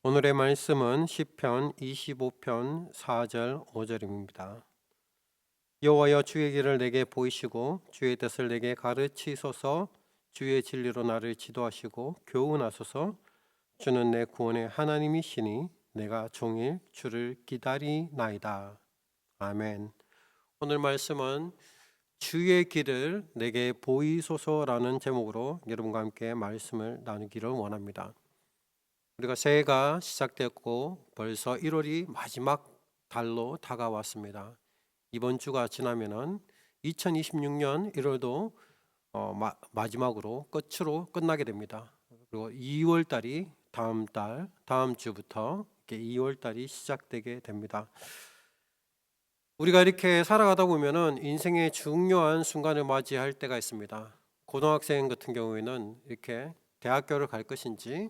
오늘의 말씀은 시편 25편 4절 5절입니다. 여호와여 주의 길을 내게 보이시고 주의 뜻을 내게 가르치소서. 주의 진리로 나를 지도하시고 교훈하소서. 주는 내 구원의 하나님이시니 내가 종일 주를 기다리나이다. 아멘. 오늘 말씀은 주의 길을 내게 보이소서라는 제목으로 여러분과 함께 말씀을 나누기를 원합니다. 우리가 새해가 시작됐고 벌써 1월이 마지막 달로 다가왔습니다. 이번 주가 지나면은 2026년 1월도 마지막으로 끝으로 끝나게 됩니다. 그리고 2월 달이 다음 주부터 이렇게 2월 달이 시작되게 됩니다. 우리가 이렇게 살아가다 보면은 인생의 중요한 순간을 맞이할 때가 있습니다. 고등학생 같은 경우에는 이렇게 대학교를 갈 것인지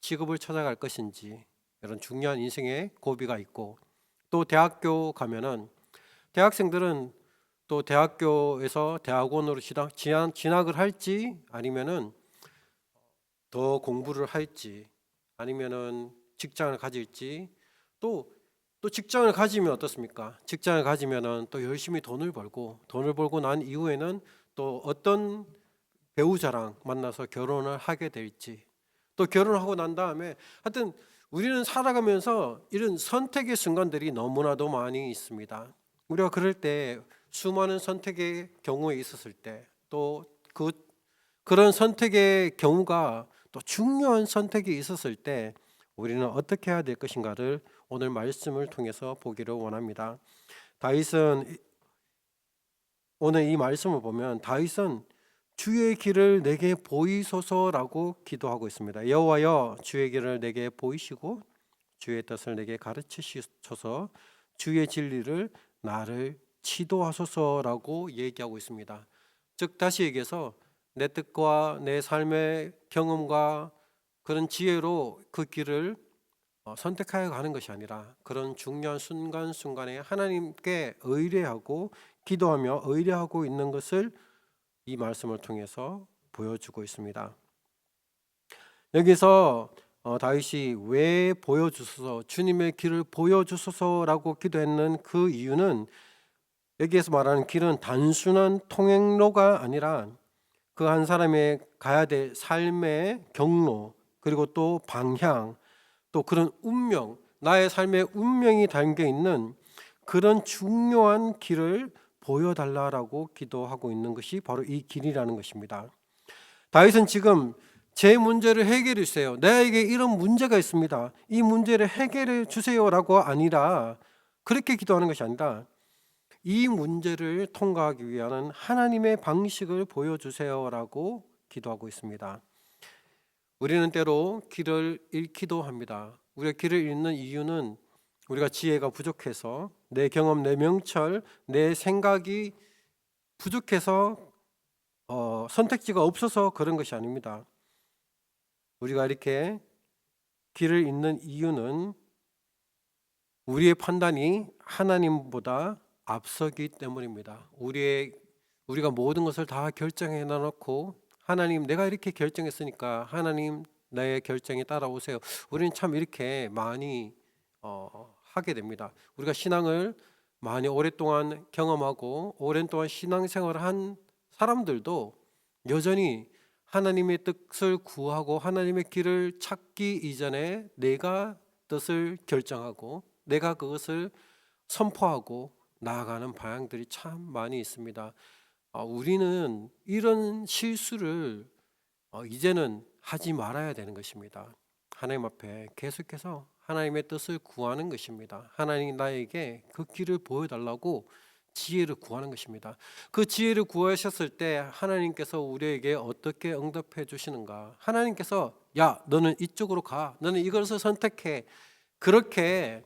직업을 찾아갈 것인지 이런 중요한 인생의 고비가 있고, 또 대학교 가면은 대학생들은 또 대학교에서 대학원으로 진학을 할지 아니면은 더 공부를 할지 아니면은 직장을 가질지, 또 직장을 가지면 어떻습니까? 직장을 가지면은 또 열심히 돈을 벌고 난 이후에는 또 어떤 배우자랑 만나서 결혼을 하게 될지, 또 결혼하고 난 다음에 하여튼 우리는 살아가면서 이런 선택의 순간들이 너무나도 많이 있습니다. 우리가 그럴 때 수많은 선택의 경우에 있었을 때, 또 그런 선택의 경우가 또 중요한 선택이 있었을 때 우리는 어떻게 해야 될 것인가를 오늘 말씀을 통해서 보기를 원합니다. 다윗은 오늘 이 말씀을 보면 다윗은 주의 길을 내게 보이소서라고 기도하고 있습니다. 여호와여 주의 길을 내게 보이시고 주의 뜻을 내게 가르치소서. 주의 진리를 나를 지도하소서라고 얘기하고 있습니다. 즉 다시 얘기해서 내 뜻과 내 삶의 경험과 그런 지혜로 그 길을 선택하여 가는 것이 아니라 그런 중요한 순간순간에 하나님께 의뢰하고 기도하며 의뢰하고 있는 것을 이 말씀을 통해서 보여주고 있습니다. 여기서 다윗이 왜 보여주소서, 주님의 길을 보여주소서라고 기도했는 그 이유는, 여기에서 말하는 길은 단순한 통행로가 아니라 그 한 사람의 가야 될 삶의 경로, 그리고 또 방향, 또 그런 운명, 나의 삶의 운명이 담겨 있는 그런 중요한 길을 보여달라고 기도하고 있는 것이 바로 이 길이라는 것입니다. 다윗은 지금 제 문제를 해결해 주세요, 나에게 이런 문제가 있습니다, 이 문제를 해결해 주세요라고 아니라, 그렇게 기도하는 것이 아니라 이 문제를 통과하기 위한 하나님의 방식을 보여주세요라고 기도하고 있습니다. 우리는 때로 길을 잃기도 합니다. 우리가 길을 잃는 이유는 우리가 지혜가 부족해서, 내 경험, 내 명철, 내 생각이 부족해서, 선택지가 없어서 그런 것이 아닙니다. 우리가 이렇게 길을 잃는 이유는 우리의 판단이 하나님보다 앞서기 때문입니다. 우리가 모든 것을 다 결정해 놔놓고 하나님, 내가 이렇게 결정했으니까 하나님 나의 결정에 따라오세요. 우리는 참 이렇게 많이 하게 됩니다. 우리가 신앙을 많이 오랫동안 경험하고 오랫동안 신앙생활을 한 사람들도 여전히 하나님의 뜻을 구하고 하나님의 길을 찾기 이전에 내가 뜻을 결정하고 내가 그것을 선포하고 나아가는 방향들이 참 많이 있습니다. 우리는 이런 실수를 이제는 하지 말아야 되는 것입니다. 하나님 앞에 계속해서 하나님의 뜻을 구하는 것입니다. 하나님 나에게 그 길을 보여달라고 지혜를 구하는 것입니다. 그 지혜를 구하셨을 때 하나님께서 우리에게 어떻게 응답해 주시는가? 하나님께서 야, 너는 이쪽으로 가, 너는 이것을 선택해, 그렇게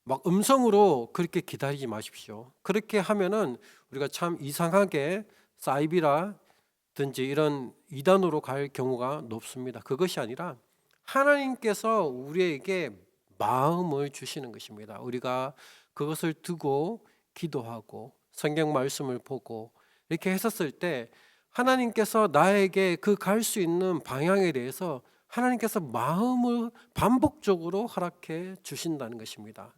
막 음성으로 그렇게 기다리지 마십시오. 그렇게 하면은 우리가 참 이상하게 사이비라든지 이런 이단으로 갈 경우가 높습니다. 그것이 아니라 하나님께서 우리에게 마음을 주시는 것입니다. 우리가 그것을 두고 기도하고 성경 말씀을 보고 이렇게 했었을 때 하나님께서 나에게 그 갈 수 있는 방향에 대해서 하나님께서 마음을 반복적으로 허락해 주신다는 것입니다.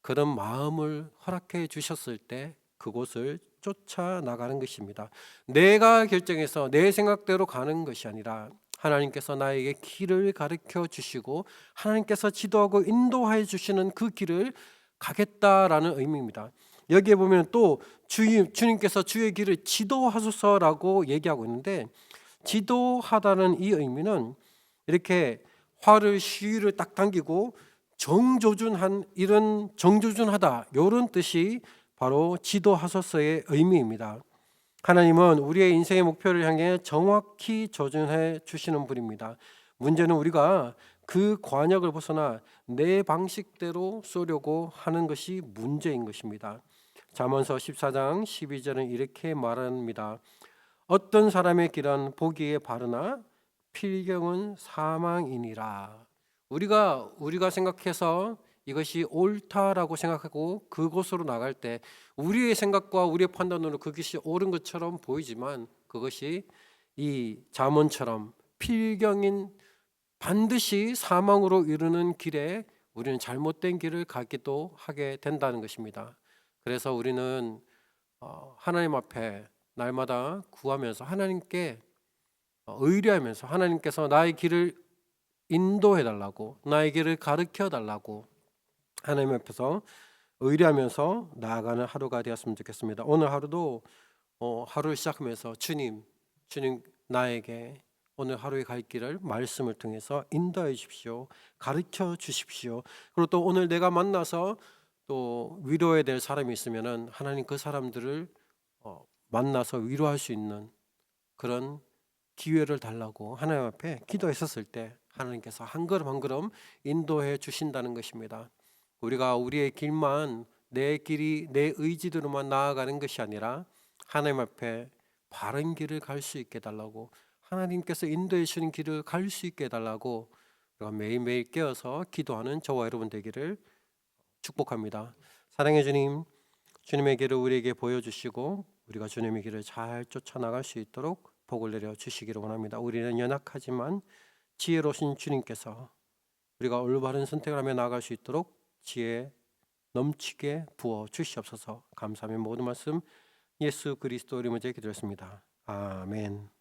그런 마음을 허락해 주셨을 때 그곳을 쫓아 나가는 것입니다. 내가 결정해서 내 생각대로 가는 것이 아니라 하나님께서 나에게 길을 가르쳐 주시고 하나님께서 지도하고 인도해 주시는 그 길을 가겠다라는 의미입니다. 여기에 보면 또 주님께서 주의 길을 지도하소서라고 얘기하고 있는데, 지도하다는 이 의미는 이렇게 활을 시위를 딱 당기고 정조준한, 이런 정조준하다, 이런 뜻이 바로 지도하소서의 의미입니다. 하나님은 우리의 인생의 목표를 향해 정확히 조준해 주시는 분입니다. 문제는 우리가 그 관역을 벗어나 내 방식대로 쏘려고 하는 것이 문제인 것입니다. 잠언서 14장 12절은 이렇게 말합니다. 어떤 사람의 길은 보기에 바르나 필경은 사망이니라. 우리가 생각해서 이것이 옳다라고 생각하고 그곳으로 나갈 때 우리의 생각과 우리의 판단으로 그것이 옳은 것처럼 보이지만, 그것이 이 잠언처럼 필경인, 반드시 사망으로 이르는 길에 우리는 잘못된 길을 가기도 하게 된다는 것입니다. 그래서 우리는 하나님 앞에 날마다 구하면서 하나님께 의뢰하면서, 하나님께서 나의 길을 인도해 달라고, 나의 길을 가르쳐 달라고 하나님 앞에서 의뢰하면서 나아가는 하루가 되었으면 좋겠습니다. 오늘 하루도 하루를 시작하면서 주님 나에게 오늘 하루의 갈 길을 말씀을 통해서 인도해 주십시오. 가르쳐 주십시오. 그리고 또 오늘 내가 만나서 또 위로해야 될 사람이 있으면은 하나님 그 사람들을 만나서 위로할 수 있는 그런 기회를 달라고 하나님 앞에 기도했었을 때 하나님께서 한 걸음 한 걸음 인도해 주신다는 것입니다. 우리가 우리의 길만, 내 길이 내 의지대로만 나아가는 것이 아니라 하나님 앞에 바른 길을 갈 수 있게 해달라고, 하나님께서 인도해 주시는 길을 갈 수 있게 해달라고 우리가 매일매일 깨어서 기도하는 저와 여러분 되기를 축복합니다. 사랑의 주님, 주님의 길을 우리에게 보여주시고 우리가 주님의 길을 잘 쫓아나갈 수 있도록 복을 내려 주시기를 원합니다. 우리는 연약하지만 지혜로우신 주님께서 우리가 올바른 선택을 하며 나아갈 수 있도록 지혜 넘치게 부어 주시옵소서. 감사하며 모든 말씀 예수 그리스도 이름으로 기도했습니다. 아멘.